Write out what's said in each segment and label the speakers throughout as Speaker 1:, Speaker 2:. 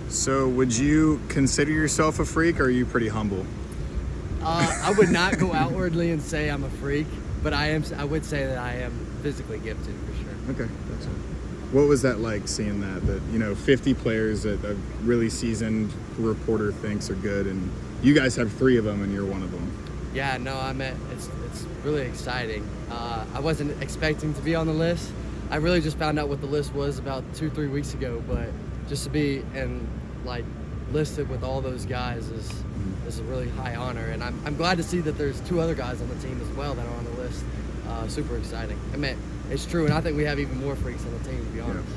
Speaker 1: So would you consider yourself a freak, or are you pretty humble?
Speaker 2: I would not go outwardly and say I'm a freak, but I would say that I am physically gifted for sure.
Speaker 1: Okay, that's it. What was that like, seeing that 50 players that a really seasoned reporter thinks are good, and you guys have 3 of them and you're one of them?
Speaker 2: Yeah, no, it's really exciting. I wasn't expecting to be on the list. I really just found out what the list was about 2-3 weeks ago, but just to be listed with all those guys is a really high honor, and I'm glad to see that there's 2 other guys on the team as well that are on the list. Super exciting. It's true, and I think we have even more freaks on the team, to be honest.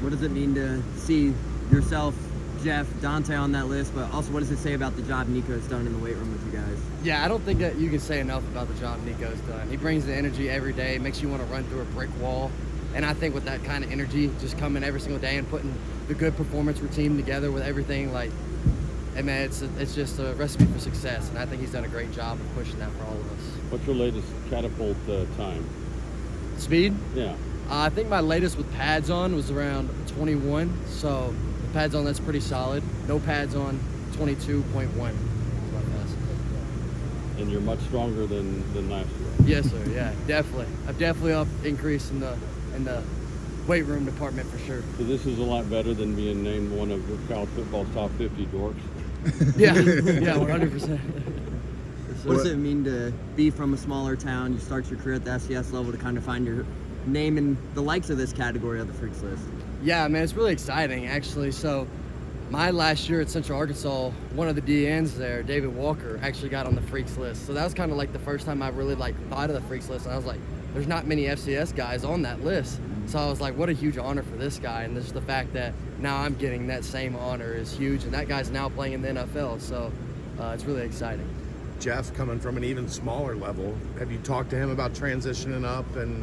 Speaker 3: What does it mean to see yourself, Jeff, Dontay on that list, but also what does it say about the job Niko's done in the weight room with you guys?
Speaker 2: Yeah, I don't think that you can say enough about the job Niko's done. He brings the energy every day, makes you want to run through a brick wall, and I think with that kind of energy, just coming every single day and putting the good performance routine together with everything, it's just a recipe for success, and I think he's done a great job of pushing that for all of us.
Speaker 4: What's your latest Catapult time?
Speaker 2: Speed?
Speaker 4: Yeah.
Speaker 2: I think my latest with pads on was around 21, so with pads on, that's pretty solid. No pads on, 22.1.
Speaker 4: And you're much stronger than last year.
Speaker 2: Yes, sir. Yeah, definitely. I've definitely increased in the weight room department for sure.
Speaker 4: So this is a lot better than being named one of college football's top 50 dorks.
Speaker 2: Yeah, 100%.
Speaker 3: What does it mean to be from a smaller town? You start your career at the FCS level to kind of find your name in the likes of this category of the Freaks list.
Speaker 2: Yeah, man, it's really exciting, actually. So my last year at Central Arkansas, one of the DNs there, David Walker, actually got on the Freaks list. So that was kind of like the first time I really thought of the Freaks list. And I was like, there's not many FCS guys on that list. So I was like, what a huge honor for this guy. And just the fact that now I'm getting that same honor is huge. And that guy's now playing in the NFL. So it's really exciting.
Speaker 5: Jeff, coming from an even smaller level, have you talked to him about transitioning up and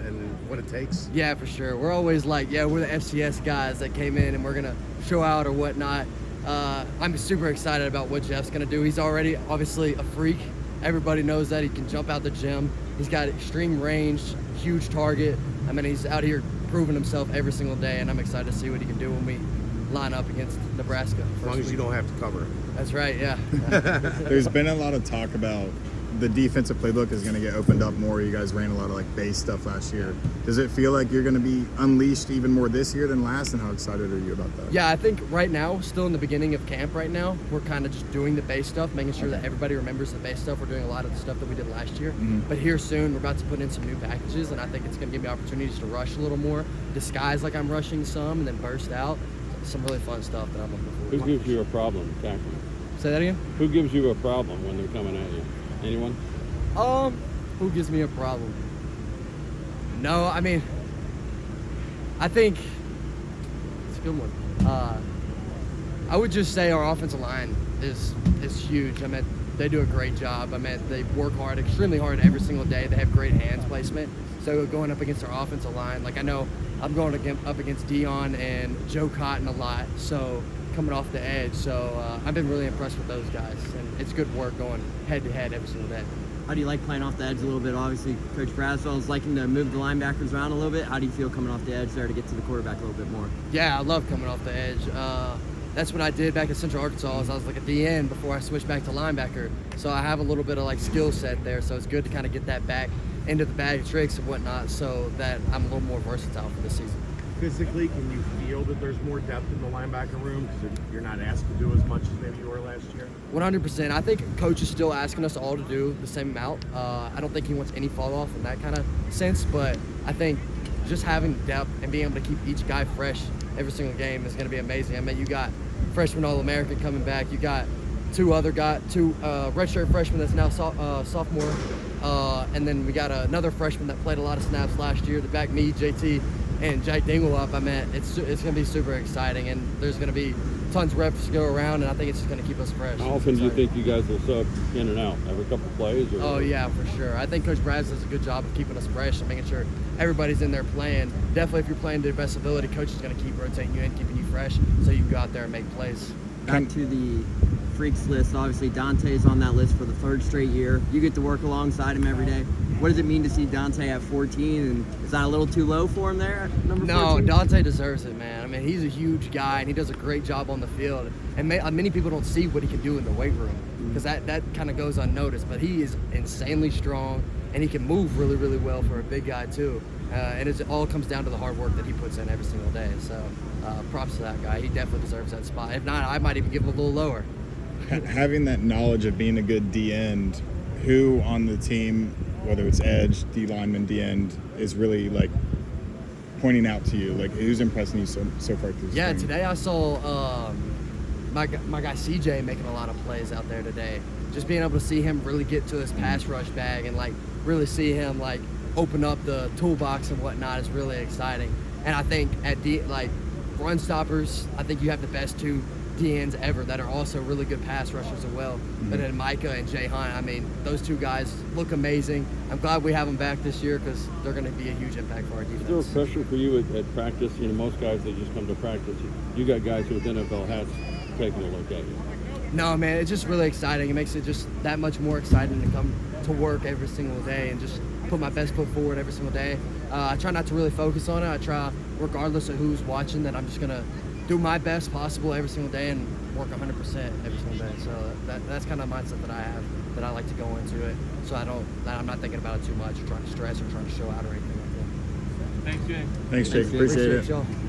Speaker 5: what it takes?
Speaker 2: Yeah, for sure. We're always like, we're the FCS guys that came in and we're going to show out or whatnot. I'm super excited about what Jeff's going to do. He's already obviously a freak. Everybody knows that. He can jump out the gym. He's got extreme range, huge target. He's out here proving himself every single day, and I'm excited to see what he can do when we line up against Nebraska.
Speaker 5: As long as you don't have to cover it.
Speaker 2: That's right, yeah.
Speaker 1: There's been a lot of talk about the defensive playbook is going to get opened up more. You guys ran a lot of base stuff last year. Does it feel like you're going to be unleashed even more this year than last, and how excited are you about that?
Speaker 2: Yeah, I think right now, still in the beginning of camp right now, we're kind of just doing the base stuff, making sure that everybody remembers the base stuff. We're doing a lot of the stuff that we did last year. Mm-hmm. But here soon, we're about to put in some new packages, and I think it's going to give me opportunities to rush a little more, disguise like I'm rushing some, and then burst out. Some really fun stuff that I'm looking forward to.
Speaker 4: Who gives you a problem tackling?
Speaker 2: Say that again?
Speaker 4: Who gives you a problem when they're coming at you? Anyone?
Speaker 2: Who gives me a problem? No, I think it's a good one. I would just say our offensive line is huge. They do a great job. They work hard, extremely hard every single day. They have great hands placement. So going up against our offensive line, I know I'm going up against Dion and Joe Cotton a lot, so coming off the edge. So I've been really impressed with those guys, and it's good work going head-to-head every single day.
Speaker 3: How do you like playing off the edge a little bit? Obviously, Coach Braswell is liking to move the linebackers around a little bit. How do you feel coming off the edge there to get to the quarterback a little bit more?
Speaker 2: Yeah, I love coming off the edge. That's what I did back at Central Arkansas. I was like a DN before I switched back to linebacker. So I have a little bit of skill set there. So it's good to kind of get that back into the bag of tricks and whatnot, so that I'm a little more versatile for this season.
Speaker 5: Physically, can you feel that there's more depth in the linebacker room because you're not asked to do as much as maybe you were last year?
Speaker 2: 100%. I think Coach is still asking us all to do the same amount. I don't think he wants any fall off in that kind of sense, but I think just having depth and being able to keep each guy fresh every single game is going to be amazing. You got freshman All-American coming back. You got two redshirt freshmen that's now sophomore. And then we got another freshman that played a lot of snaps last year. The back me, JT, and Jack Dingle up. It's going to be super exciting, and there's going to be tons of reps to go around, and I think it's just going to keep us fresh.
Speaker 4: How often do you think you guys will sub in and out? Every couple plays? Or?
Speaker 2: Oh, yeah, for sure. I think Coach Braz does a good job of keeping us fresh and making sure everybody's in there playing. Definitely, if you're playing to your best ability, Coach is going to keep rotating you in, keeping you fresh, so you can go out there and make plays.
Speaker 3: Back to the Freaks list. Obviously, Dontay's on that list for the 3rd straight year. You get to work alongside him every day. what does it mean to see Dontay at 14? And is that a little too low for him there at number 14?
Speaker 2: No, Dontay deserves it, man. I mean, he's a huge guy, and he does a great job on the field. And many people don't see what he can do in the weight room because that kind of goes unnoticed. But he is insanely strong, and he can move really, really well for a big guy, too. And it all comes down to the hard work that he puts in every single day. So props to that guy. He definitely deserves that spot. If not, I might even give him a little lower.
Speaker 1: Having that knowledge of being a good D-end, who on the team, whether it's edge, D-lineman, D-end, is really, like, pointing out to you? Like, who's impressing you so far through the spring?
Speaker 2: Today I saw my guy CJ making a lot of plays out there today. Just being able to see him really get to his pass rush bag and, like, really see him, like, open up the toolbox and whatnot is really exciting. And I think at run stoppers, I think you have the best two D-ends ever that are also really good pass rushers as well. But then Mikah and Jay Hunt, I mean, those two guys look amazing. I'm glad we have them back this year because they're going to be a huge impact for our defense.
Speaker 4: Is there pressure for you at practice? You know, most guys, they just come to practice. You got guys with NFL hats taking a look at you.
Speaker 2: No, man, it's just really exciting. It makes it just that much more exciting to come to work every single day and just put my best foot forward every single day. I try not to really focus on it. I try, regardless of who's watching, that I'm just going to do my best possible every single day and work 100% every single day. So that's kind of the mindset that I have, that I like to go into it. So I'm not thinking about it too much or trying to stress or trying to show out or anything like that.
Speaker 6: Thanks, Jake.
Speaker 1: Thanks, Jake. Appreciate it.
Speaker 2: Y'all.